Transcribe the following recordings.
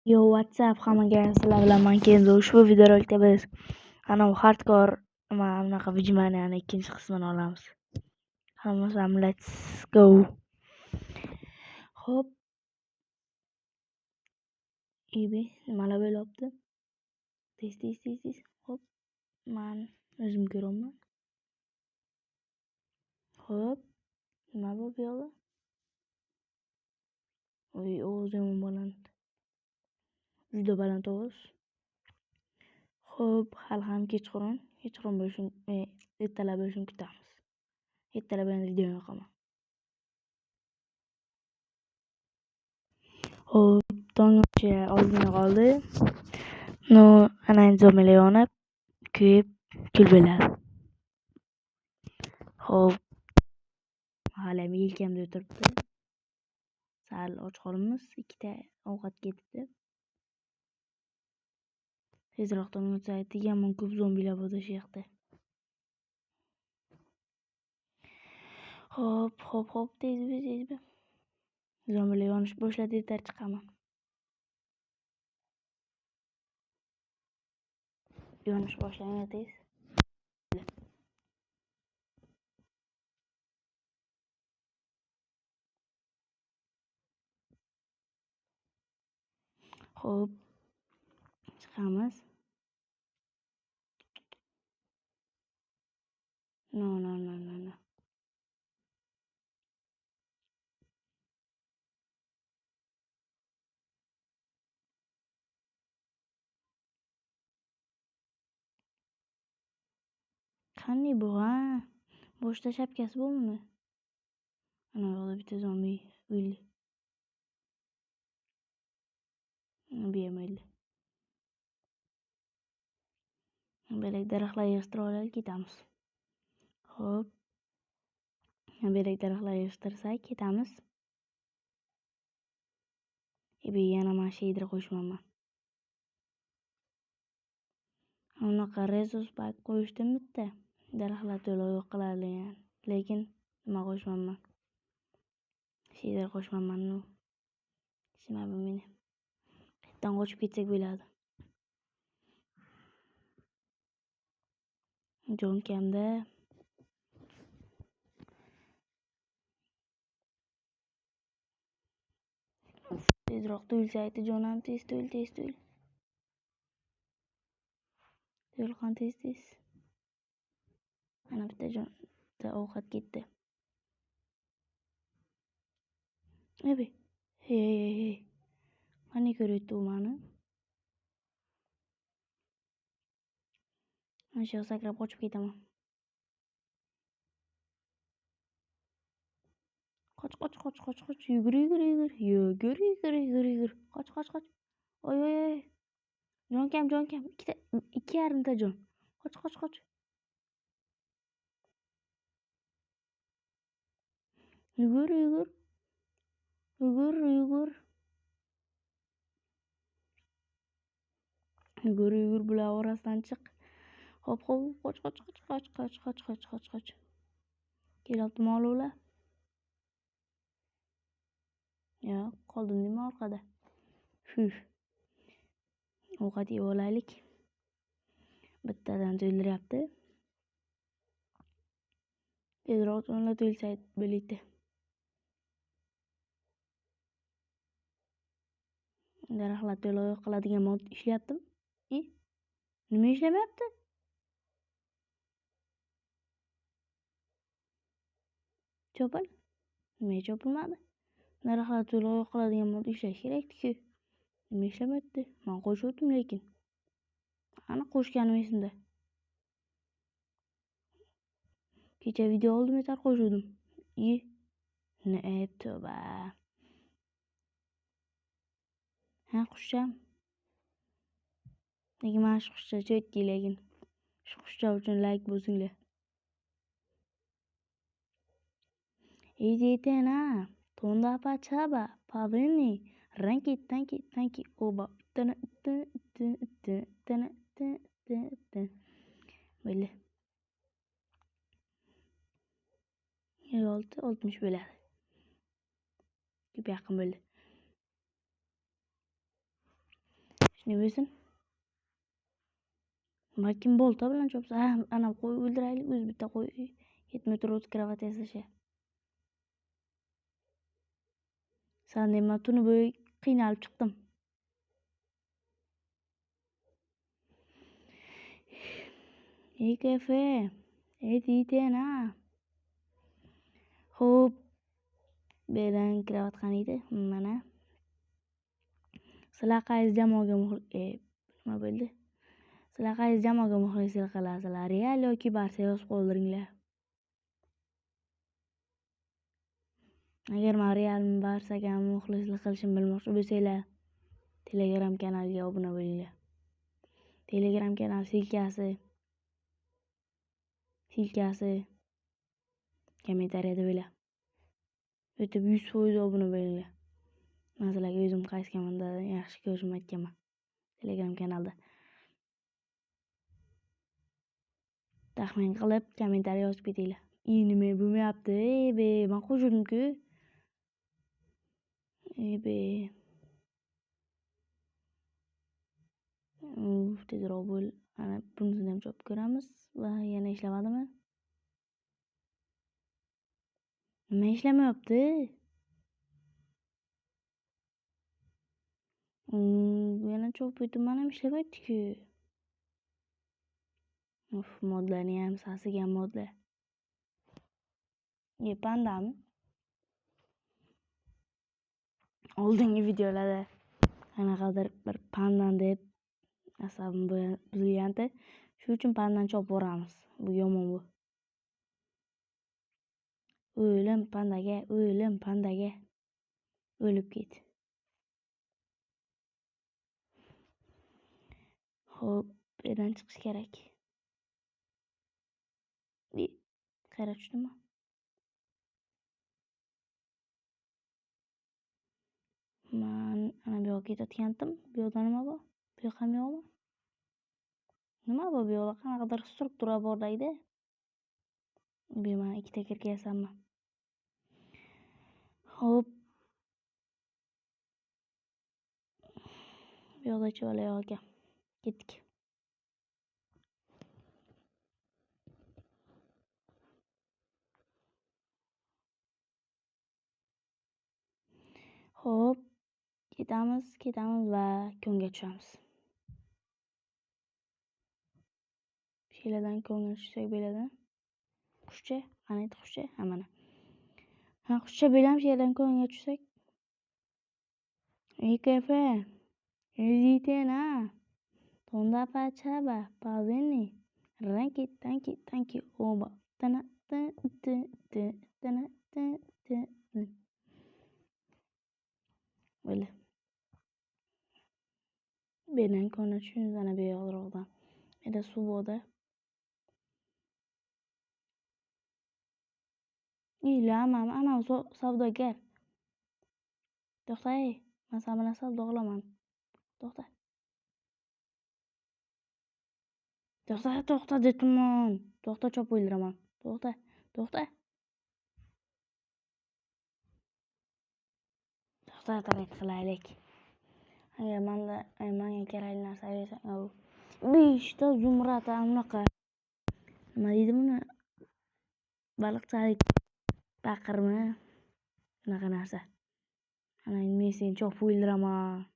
Yo, WhatsApp, hammaga sizlar bilan man endi ushbu videorolikda biz hardcore bunaqa Vigmaniyani ikkinchi qismini olamiz. Hammasi ham let's go. Xo'p. Ibi nimalar bo'lyapti? Tez. Xo'p. Men o'zim ko'raman. Xo'p. Nima bu yo'g'i? Voy, ovozim baland. Juda baland ovoz. Xo'p, hali ham kechqurun bo'lishini, ertalab bo'lishini kutamiz. Ertalab yana videoni yoqaman. Xo'p, tonggacha ozgina qoldi. No, ana zo'mili yonib, kuyib, kul bo'ladi. Xo'p, hali ham yelkamda o'tiribdi. Sal och qolibmiz, ikkita ovqat ketibdi. Tezroq tonggacha yomon ko'p zombilar bor shu yoqda. Xo'p, tez. Zombilar yonish boshladi, yetar chiqaman. Yonish boshlangan tez. Xo'p, chiqamiz. No. Qani bu, ha? Boshda shapkasi bormi? Ana yo'qda bitta zombi o'ldi. Bermaydi. Belak daraxtlar yig'ishtirib olaylik, ketamiz. Xo'p. Belak daraxtlar yig'ishtirsak, ketamiz. Yana men sheydir qo'shmayman. Unaqa rezus bak qo'yishdim bitta. Daraxtlar to'la yo'q qiladigan. Lekin nima qo'shmayman. Sheydir qo'shmayman. Nima bu meni? Qayerdan qochib ketsak bo'ladi. Jon kamda. Tezroq to'lsaydi jonam, tez to'l. To'lqan tez. Ana bitta jonda ovqat ketdi. Hey. Qani ko'ryapti u meni? Men shu sakrab qochib ketaman. Qoch. Yugur. Qoch. Oy. Jon kam. 2,5 jon. Qoch. Yugur. Yugur, bular orasidan chiq. Hop, qoch. Kelyapti ma'lumlar. Yo'q, qoldim nima orqada. Ovqat yeb olaylik. Bittadan to'ldiryapti. Tezroq o'nla to'lsaydi bo'ladi. Daraxtlar to'la yo'q qiladigan mod ishlayaptimi? Nima ishlamayapti? Chopil. Nima chopilmadi? Daraxtlar to'la yo'q qiladigan mod ishlash kerak-ku. Nima ishlamayapti? Men qo'shuvdim lekin. Ana qo'shganim esimda. Kecha video oldim, yetar qo'shuvdim. Tövbe. Ha, qushcham. Lekin men shu qushcha cho'tki lekin. Shu qushcha uchun like bosinglar. Idetena. Tonda pachaba. Pavini. Ranki. Oba. Tana. Böyle. 60 bo'ladi. Ko'p yaqin bo'ldi. Shuni bilsin. Balkim bolta bilan chopsa, ana qo'y o'ldiraylik, o'zi bitta qo'y 7 metr o'tib kravat yasashi. San deyman, tuni bo'yi qiynalib chiqdim. Ey kafe, aytaytena. Xo'p, bu yerdan kravat qaniydi? Mana. Sizlar qaysi jamoaga nima bo'ldi? Sizlar qaysi jamoaga muxlislik qilasizlar? Real yoki Barsa yozib qoldiringlar. Agar men Realmi Barsaga muxlislik qilishimni bilmoqchi bo'lsanglar, Telegram kanaliga obuna bo'linglar. Telegram kanal silkasi kommentariyada bo'lar. O'tib 100% obuna bo'linglar. Men sizlarga o'zim qaysi komandani yaxshi ko'rishimni aytganman. Telegram kanalda. Taxmin qilib kommentariy yozib ketinglar. Nima bo'lmayapti? Men qo'shildim-ku. Tezroq bo'l. Ana bunisini ham chopib ko'ramiz. Va yana ishlamadimi? Nima ishlamayapti? Yana chopib o'tib, mana ham ishlamayapti-ku. Modlarni ham sasigan modlar. Pandami? Oldingi videolarda qanaqadir bir pandan deb asabim buzilgandi. Shu uchun pandan chopib boramiz. Bu yomon bu. O'lim pandaga. O'lib ket. Xo'p, bu yerdan chiqish kerak. Qayerga tushdimmi? Men ana bu yoqqa ketayotgandim. Bu yoqda nima bor? Bu yoq ham yo'qmi? Nima bu yoqda? Qanaqadir struktura bor-da. Men ikkita kirka yasamman. Xo'p. Bu yoqda chivala yo'q ekan. Ketdik. Xo'p, ketamiz va ko'nga tushamiz. Sheladan ko'nga tushsak bo'ladi. Qushcha, qanday qushcha? Mana. Qushcha bo'lam sheladan ko'nga tushsak. Ey kafe. Ezitena. Tonda pachaba, paveni. Tanki, oba. Tana. Böyle. Beni konuşuyoruz ana bir yo'qroqdan. Menda suv borda. Ilamam, ana savdogar. To'xta, men sen bilan savdo qilaman. To'xta. To'xta dedim. To'xta chopib o'ldiraman. To'xta. To'xta, tarat qilaylik. Agar menga kerakli narsa bersang, 5 ta zumrad anaqa. Nima deydi buni? Baliqchalik paqirmi? Unaqa narsa. Ana men seni chopib o'ldiraman.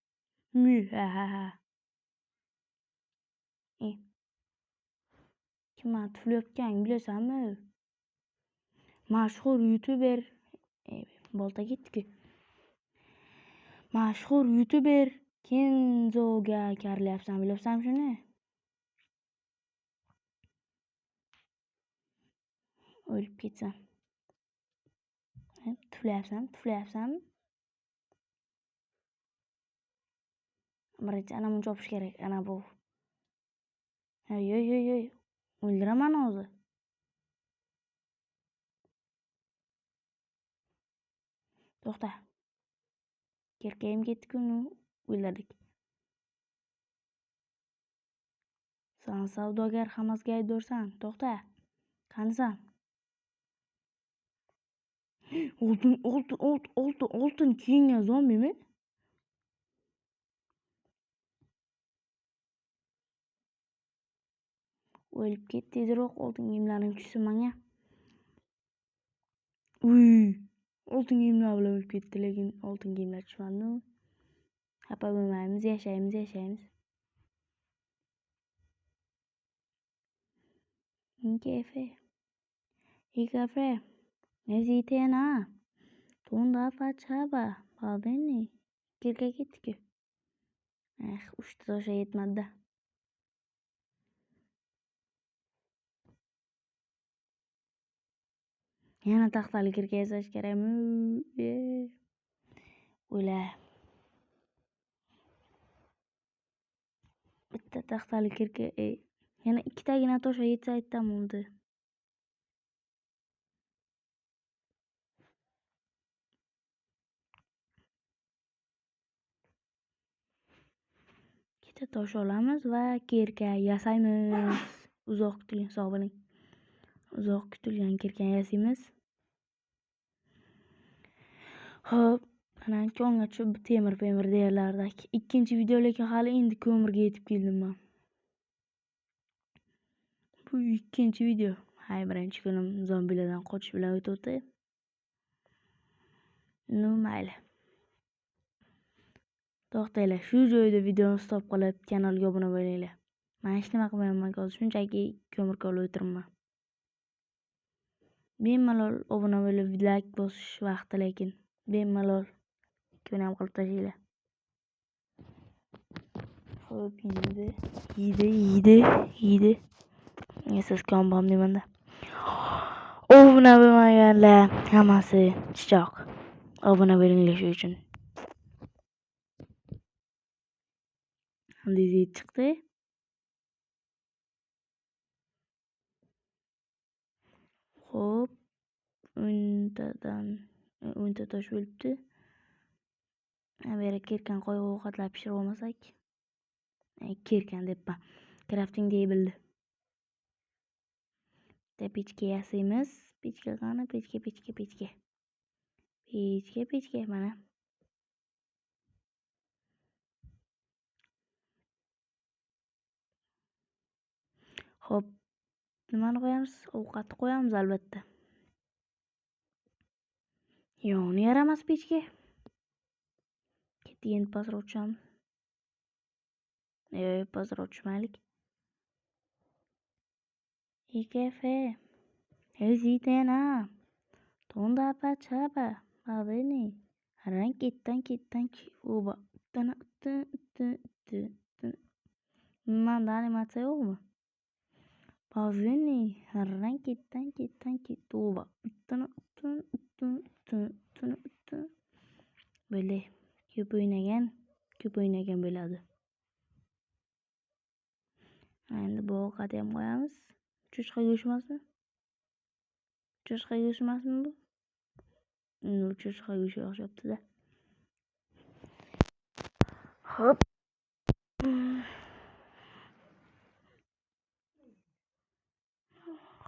Kimga tuflayotgan bilasanmi? Mashhur youtuber. Bolta ketdi-ku. Mashhur youtuber Kenzoga karilyapsan, bilibsan shuni? O'lib ketsan. Tuflayapsanmi? Birinchi ana buni chopish kerak, ana bu. Yo'q. O'ldiraman hozir. To'xta. Kerkayim ketdi-ku, o'ldirdik. Sen savdogar hammasiga aybdorsan. To'xta. Qanisan? Oltin kiyingan zombimi? o'lib ket tezroq, oltin kiyimlaring tushsin menga. Uy, oltin kiyimlar bilan o'lib ketdi, lekin oltin kiyimlar tushmadi. Xafa bo'lmaymiz, yashaymiz. ¿Y café? Necesité nada. Tunda fachaba. Baldini. Kirga ketdi-ku. 3 ta tosha yetmadi-da. Yana taxtali kirga yasash kerakmi? O'la. Bitta taxtali kirga, yana 2 tagina tosha yetsa aytdim unda. Ikkita tosh olamiz va kirka yasaymiz. Uzoq kuting, sog' bo'ling. Uzoq kutilgan kirkani yasaymiz. Hop, ana konga tushib temir deyarlardak. Ikkinchi video, lekin hali endi ko'mirga yetib keldim men. Bu ikkinchi video. Birinchi kunim zombilardan qochish bilan o'tdi. Mayli. To'xtanglar, shu joyda videoni stop qilib, kanalga obuna bo'linglar. Men hech nima qilmayman, hozir shunchaki ko'mirga olib o'tiribman. Bemalol obuna bo'lib, like bosish vaqti, lekin bemalol ikkini ham qilib tashlanglar. Xo'p, yeydi. Siz kombam demanda. Obuna bo'lmaganlar hammasi chichoq. Obuna bo'linglar shu uchun. Handizet chiqdi. Xo'p, 10 ta tosh bo'libdi. Bu yerga kirkan qo'yib ovqatlar pishirib olmasak. Kirkan debman. Crafting table. Pechka yasaymiz. Pechka qani? Pechka mana. Xo'p, nimani qo'yamiz? Ovqatni qo'yamiz albatta. Yog'ni yaramas pechka. Ketgan pastroq tushamiz. Pastroq tushmaylik. Y café. Necesité nada. Tunda fachaba. Baldini. Ranki. Oba. Mandani matsa yo'qmi? Baldini. Ranki. Oba. Böyle ko'p o'ynagan bo'ladi. Endi bu ovqatni ham qo'yamiz. Cho'chqa go'shmasmi? Bu? Cho'chqa go'shi o'xshabdi-da. Hop.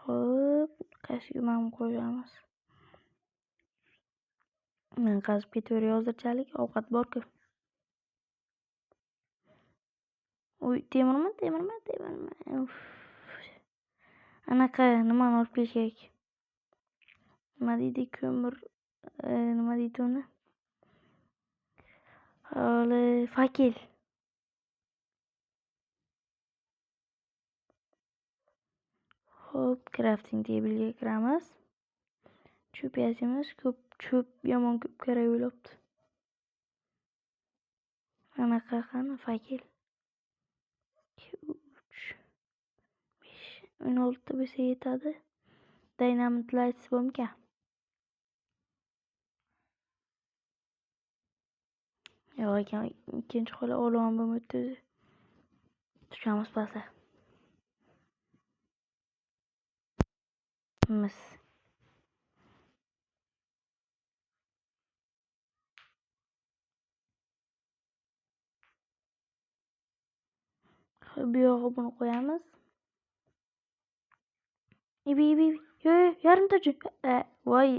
Hop, qashqim ham qo'yamiz. Men qazib ketaver hozirchalik, ovqat bor-ku. Uy, temirmi? Anaqa nimani olib kelish kerak? Nima deydi, ko'mir, nima deydi uni? Hali fakel. Hop, crafting table'ga kiramiz. Cho'p yasaymiz. Cho'p yomon ko'p kerak bo'libdi. Anaqa qani fakel. 2 3 5 16 bo'lsa yetadi. Dynamite lights bo'mkan. Yo'q ekan, ikkinchi qo'li olov bo'lmaydi. Tushamiz pasa. Mis. Bu yo'g'i buni qo'yamiz. Ibi. Yarimta voy.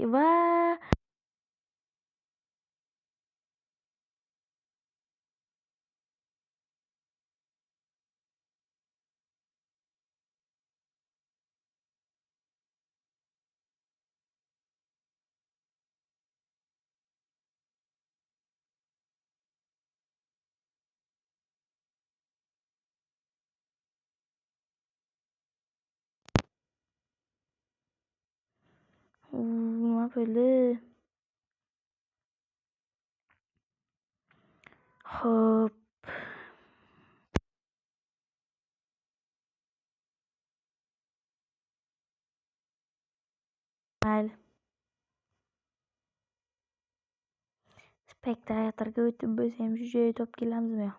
Nima bo'ldi? Xo'p. Mayli. Spektaklga o'tib bo'lsam shu joyga topib kelamizmi yo?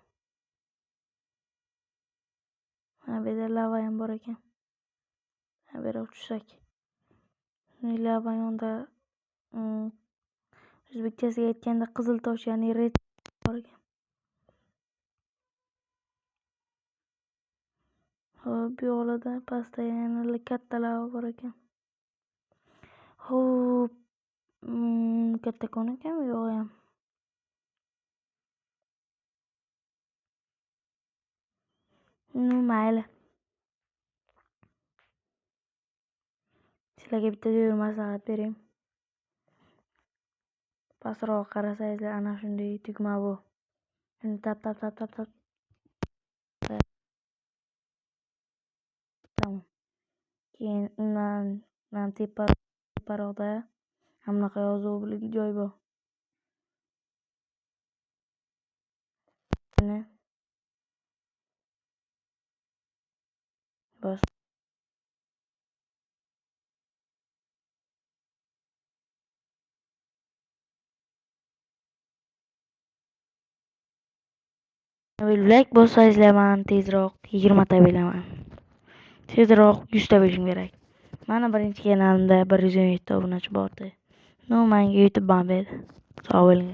Mana bu yerda lava ham bor ekan. Mana bu yerga tushsak. Lava yonida o'zbekchasiga aytganda qizil tosh, ya'ni red bor ekan. Xo'p, bu yoqda pastda yana katta lava bor ekan. Xo'p, kattakon ekan bu yoq ham. Mayli. Sizlarga bitta joy maslahat berayim. Pastroq qarasangizlar, ana shunday tugma bu. Uni tap. Tamam. Keyin undan teparoqda hamnaqa yozuv joy bor. Bos. Black bossangizlar man tezroq 20 ta bilaman. Tezroq 100 ta bilishim kerak. Mana birinchi kanalimda 117 obunachi bor edi. Menga YouTube berdi. Sog' bo'ling.